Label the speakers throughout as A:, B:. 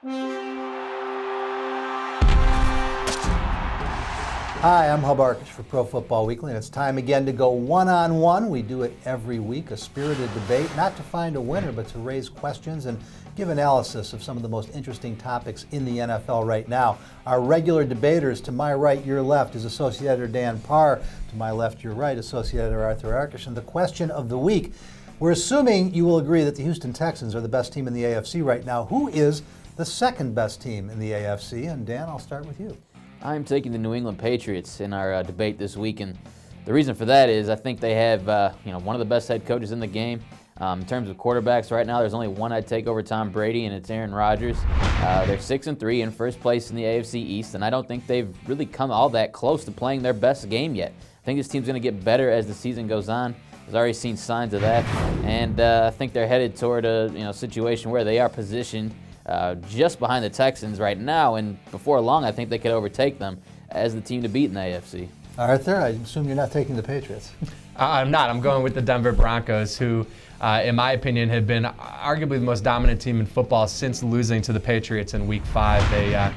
A: Hi, I'm Hub Arkush for Pro Football Weekly, and it's time again to go one-on-one. We do it every week, a spirited debate, not to find a winner, but to raise questions and give analysis of some of the most interesting topics in the NFL right now. Our regular debaters, to my right, your left, is Associate Editor Dan Parr. To my left, your right, Associate Editor Arthur Arkush. And the question of the week, we're assuming you will agree that the Houston Texans are the best team in the AFC right now. Who is the second best team in the AFC? And Dan, I'll start with you.
B: I'm taking the New England Patriots in our debate this week, and the reason for that is I think they have one of the best head coaches in the game. In terms of quarterbacks right now, there's only one I'd take over Tom Brady, and it's Aaron Rodgers. They're 6-3 in first place in the AFC East, and I don't think they've really come all that close to playing their best game yet. I think this team's going to get better as the season goes on. I've already seen signs of that, and I think they're headed toward a situation where they are positioned just behind the Texans right now, and before long I think they could overtake them as the team to beat in the AFC.
A: Arthur, I assume you're not taking the Patriots.
C: I'm not. I'm going with the Denver Broncos, who, in my opinion, have been arguably the most dominant team in football since losing to the Patriots in Week 5. They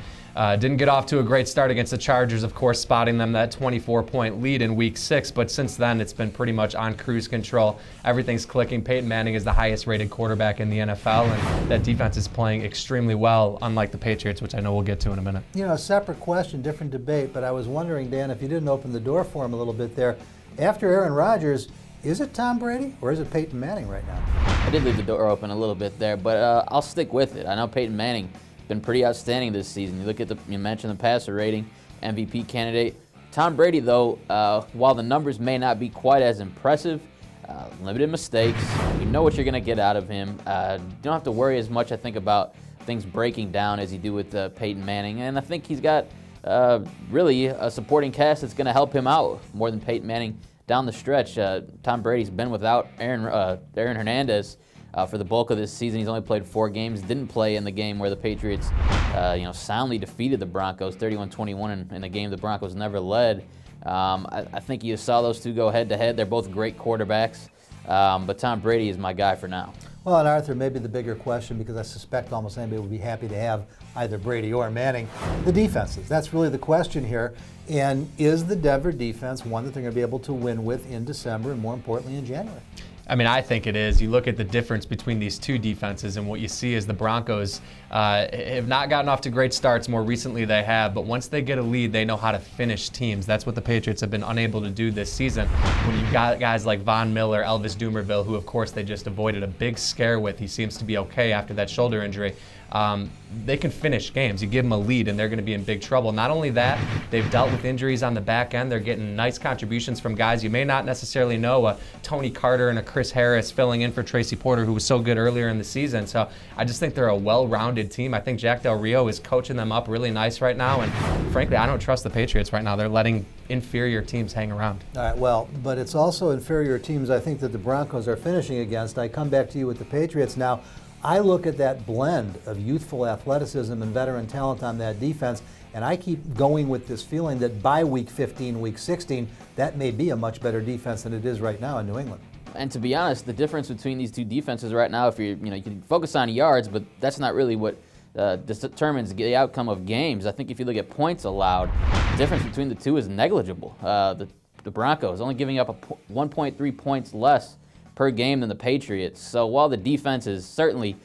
C: didn't get off to a great start against the Chargers, of course, spotting them that 24-point lead in Week 6, but since then it's been pretty much on cruise control. Everything's clicking. Peyton Manning is the highest-rated quarterback in the NFL, and that defense is playing extremely well, unlike the Patriots, which I know we'll get to in a minute.
A: You know, a separate question, different debate, but I was wondering, Dan, if you didn't open the door for him a little bit there. After Aaron Rodgers, is it Tom Brady or is it Peyton Manning right now?
B: I did leave the door open a little bit there, but I'll stick with it. I know Peyton Manning been pretty outstanding this season. You look at you mentioned the passer rating, MVP candidate. Tom Brady, though, while the numbers may not be quite as impressive, limited mistakes, you know what you're going to get out of him. You don't have to worry as much, I think, about things breaking down as you do with Peyton Manning. And I think he's got really a supporting cast that's going to help him out more than Peyton Manning down the stretch. Tom Brady's been without Aaron Hernandez for the bulk of this season. He's only played 4 games, didn't play in the game where the Patriots soundly defeated the Broncos 31-21 in a game the Broncos never led. I think you saw those two go head-to-head. They're both great quarterbacks, but Tom Brady is my guy for now.
A: Well, and Arthur, maybe the bigger question, because I suspect almost anybody would be happy to have either Brady or Manning, the defenses. That's really the question here. And is the Denver defense one that they're going to be able to win with in December and, more importantly, in January?
C: I mean, I think it is. You look at the difference between these two defenses, and what you see is the Broncos have not gotten off to great starts. More recently they have, but once they get a lead, they know how to finish teams. That's what the Patriots have been unable to do this season. When you've got guys like Von Miller, Elvis Dumervil, who of course they just avoided a big scare with. He seems to be okay after that shoulder injury. They can finish games. You give them a lead and they're going to be in big trouble. Not only that, they've dealt with injuries on the back end. They're getting nice contributions from guys you may not necessarily know, a Tony Carter and a Chris Harris filling in for Tracy Porter, who was so good earlier in the season. So I just think they're a well-rounded team. I think Jack Del Rio is coaching them up really nice right now, and frankly, I don't trust the Patriots right now. They're letting inferior teams hang around.
A: All right, well, but it's also inferior teams, I think, that the Broncos are finishing against. I come back to you with the Patriots now. I look at that blend of youthful athleticism and veteran talent on that defense, and I keep going with this feeling that by week 15, week 16, that may be a much better defense than it is right now in New England.
B: And to be honest, the difference between these two defenses right now, if you can focus on yards, but that's not really what determines the outcome of games. I think if you look at points allowed, the difference between the two is negligible. The Broncos only giving up 1.3 points less per game than the Patriots. So while the defense has certainly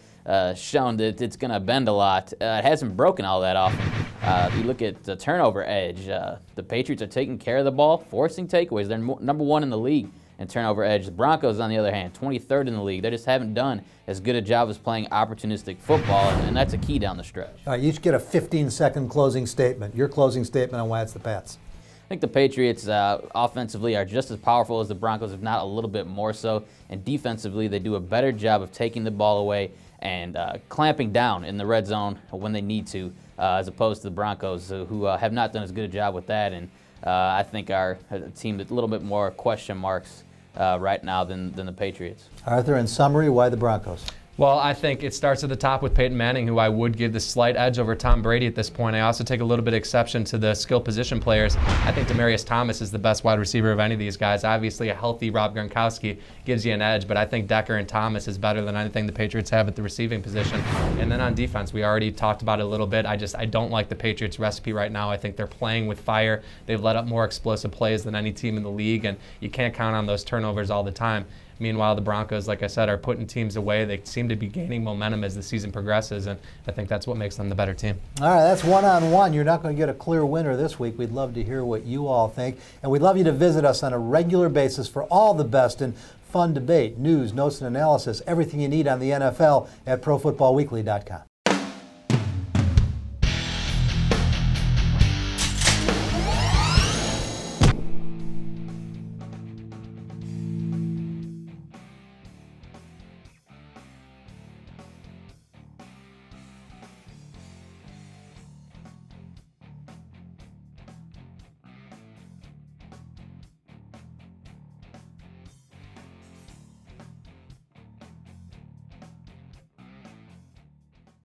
B: shown that it's going to bend a lot, it hasn't broken all that often. If you look at the turnover edge, the Patriots are taking care of the ball, forcing takeaways. They're number 1 in the league in turnover edge. The Broncos, on the other hand, 23rd in the league. They just haven't done as good a job as playing opportunistic football, and that's a key down the stretch.
A: All right, you each get a 15-second closing statement. Your closing statement on why it's the Pats.
B: I think the Patriots offensively are just as powerful as the Broncos, if not a little bit more so. And defensively, they do a better job of taking the ball away and clamping down in the red zone when they need to, as opposed to the Broncos, who have not done as good a job with that. And I think are a team with a little bit more question marks right now than the Patriots.
A: Arthur, in summary, why the Broncos?
C: Well, I think it starts at the top with Peyton Manning, who I would give the slight edge over Tom Brady at this point. I also take a little bit of exception to the skill position players. I think Demaryius Thomas is the best wide receiver of any of these guys. Obviously, a healthy Rob Gronkowski gives you an edge, but I think Decker and Thomas is better than anything the Patriots have at the receiving position. And then on defense, we already talked about it a little bit. I don't like the Patriots recipe right now. I think they're playing with fire. They've let up more explosive plays than any team in the league, and you can't count on those turnovers all the time. Meanwhile, the Broncos, like I said, are putting teams away. They seem to be gaining momentum as the season progresses, and I think that's what makes them the better team.
A: All right, that's one-on-one. You're not going to get a clear winner this week. We'd love to hear what you all think, and we'd love you to visit us on a regular basis for all the best and fun debate, news, notes, and analysis, everything you need on the NFL at ProFootballWeekly.com.